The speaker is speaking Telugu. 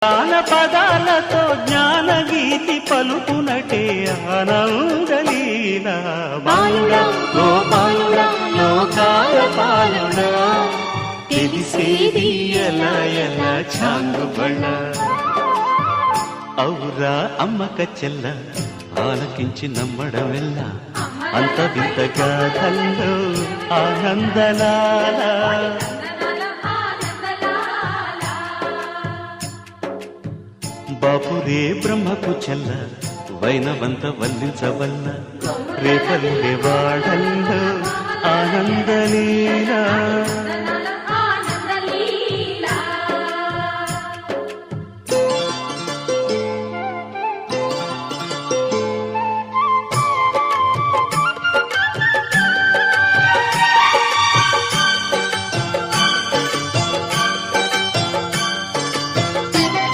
జ్ఞాన పదాలతో జ్ఞానగీతి పలుకునటే ఆనందలీల బాలుడా గోపాలుడా లోకాల పాలుడా తెలిసేది ఎలా ఎలా చాంగుబళ్ళ ఔరా అమ్మక చెల్ల ఆలకించి నమ్మడమెల్ల అంత వింత గాథల్లో ఆనందలాల బాపురే బ్రహ్మకు చెల్ల వైనవంత వల్లించవల్ల రేపల్లె వాడల్లో ఆనందలీలా